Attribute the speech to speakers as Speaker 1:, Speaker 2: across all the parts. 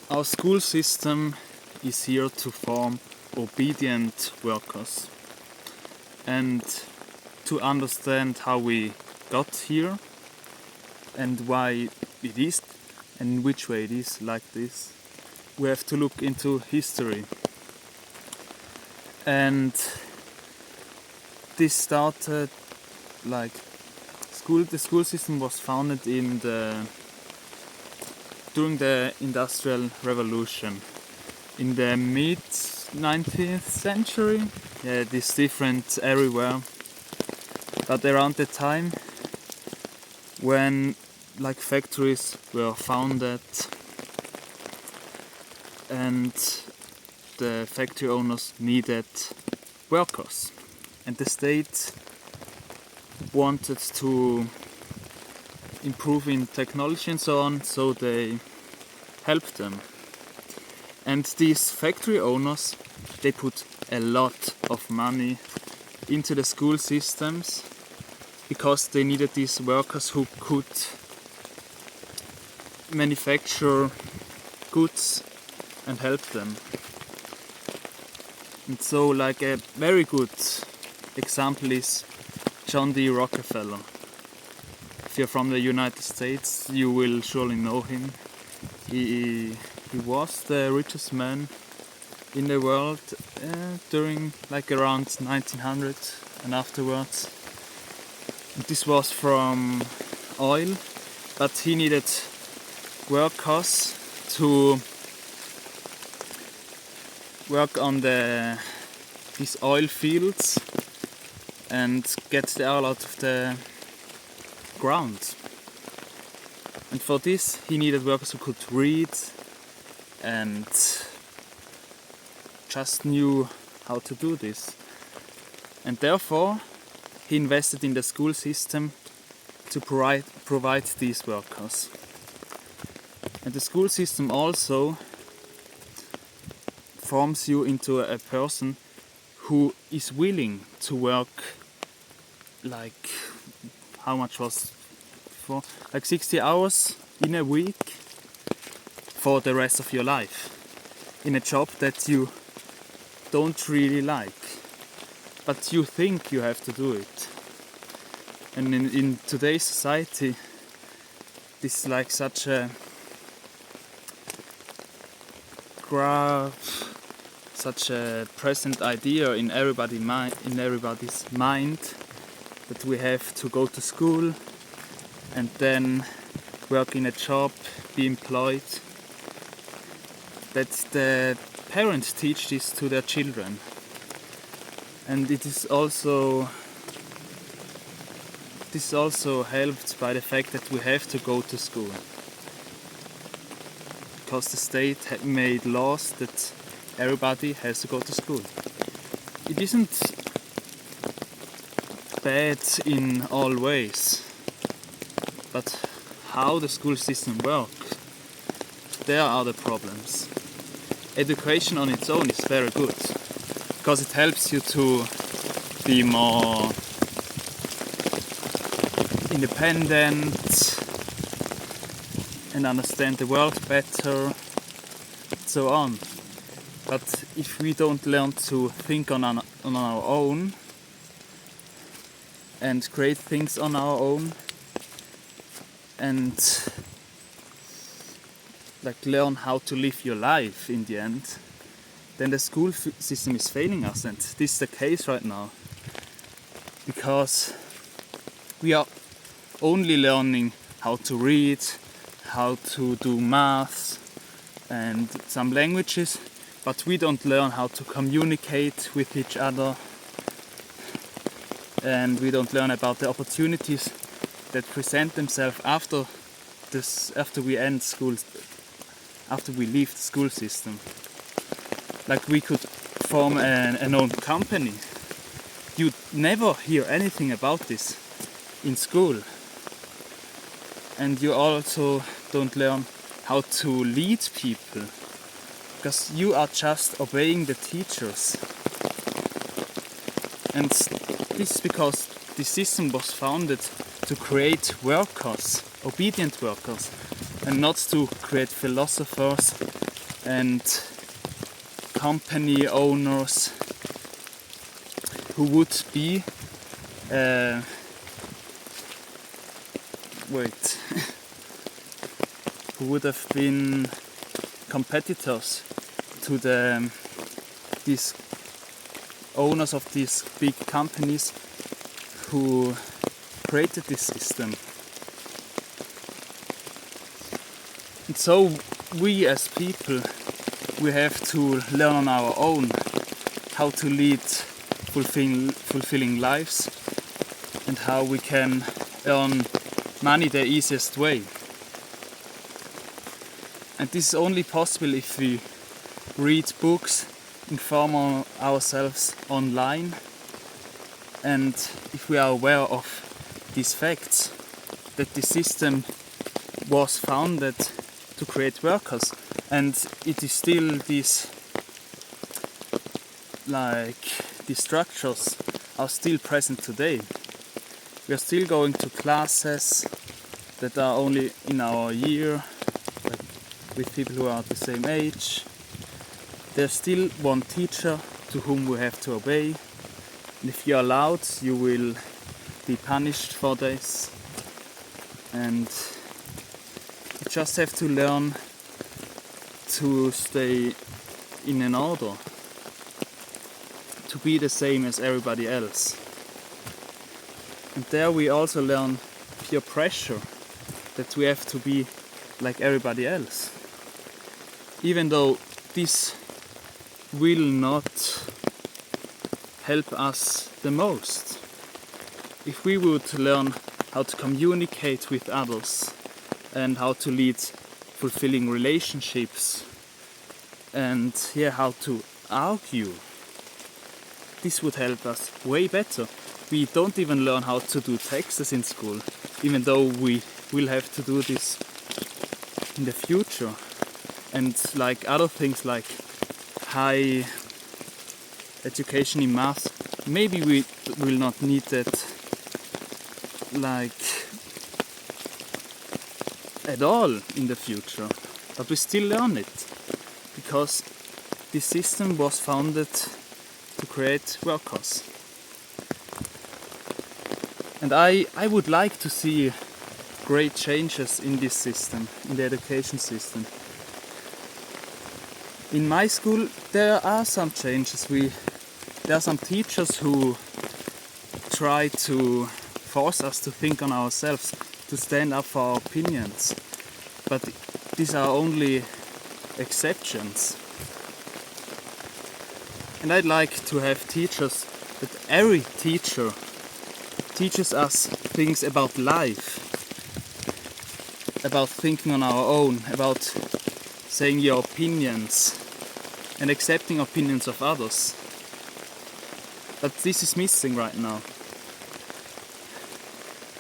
Speaker 1: Our school system is here to form obedient workers, and to understand how we got here and why it is and in which way it is like this, we have to look into history. And this started like the school system was founded during the Industrial Revolution in the mid 19th century. Yeah, it is different everywhere, but around the time when like factories were founded and the factory owners needed workers, and the state wanted to improve in technology and so on, so they helped them. And these factory owners, they put a lot of money into the school systems because they needed these workers who could manufacture goods and help them. And so like a very good example is John D. Rockefeller. If you're from the United States, you will surely know him. He was the richest man in the world during like around 1900 and afterwards. This was from oil, but he needed workers to work on these oil fields and get the oil out of the ground. And for this he needed workers who could read and just knew how to do this. And therefore he invested in the school system to provide these workers. And the school system also forms you into a person who is willing to work like, how much was for, like 60 hours in a week for the rest of your life in a job that you don't really like, but you think you have to do it. And in today's society, this is like such a such a present idea in everybody's mind that we have to go to school and then work in a job, be employed. That the parents teach this to their children, and this is also helped by the fact that we have to go to school, because the state had made laws that everybody has to go to school. It isn't bad in all ways, but how the school system works, there are the problems. Education on its own is very good, because it helps you to be more independent and understand the world better, so on. But if we don't learn to think on our own and create things on our own and like learn how to live your life in the end, then the school system is failing us, and this is the case right now, because we are only learning how to read, how to do maths and some languages, but we don't learn how to communicate with each other, and we don't learn about the opportunities that present themselves after we end school, after we leave the school system. Like we could form an own company. You never hear anything about this in school, and you also don't learn how to lead people, because you are just obeying the teachers. And this is because the system was founded to create workers, obedient workers, and not to create philosophers and company owners who would be who would have been competitors to these owners of these big companies who created this system. And so we as people, we have to learn on our own how to lead fulfilling lives and how we can earn money the easiest way. And this is only possible if we read books, inform ourselves online, and if we are aware of these facts, that the system was founded to create workers, and it is still these structures are still present today. We are still going to classes that are only in our year, with people who are the same age. There's still one teacher to whom we have to obey. And if you're loud, you will be punished for this. And you just have to learn to stay in an order, to be the same as everybody else. And there we also learn peer pressure, that we have to be like everybody else. Even though this will not help us the most. If we would learn how to communicate with others and how to lead fulfilling relationships and how to argue, this would help us way better. We don't even learn how to do taxes in school, even though we will have to do this in the future. And like other things like high education in math, maybe we will not need that at all in the future, but we still learn it because this system was founded to create workers. And I would like to see great changes in this system, in the education system. In my school there are some changes. There are some teachers who try to force us to think on ourselves, to stand up for our opinions. But these are only exceptions. And I'd like to have teachers, that every teacher teaches us things about life, about thinking on our own, about saying your opinions and accepting opinions of others. But this is missing right now.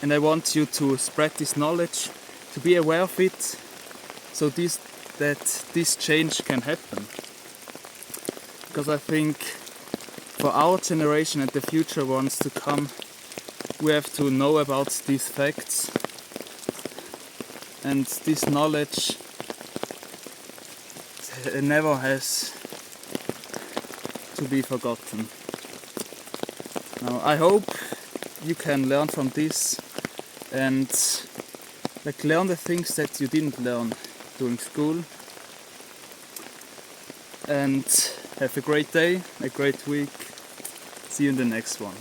Speaker 1: And I want you to spread this knowledge, to be aware of it, so that this change can happen. Because I think for our generation and the future ones to come, we have to know about these facts, and this knowledge never has to be forgotten. Now, I hope you can learn from this and learn the things that you didn't learn during school, and have a great day, a great week. See you in the next one.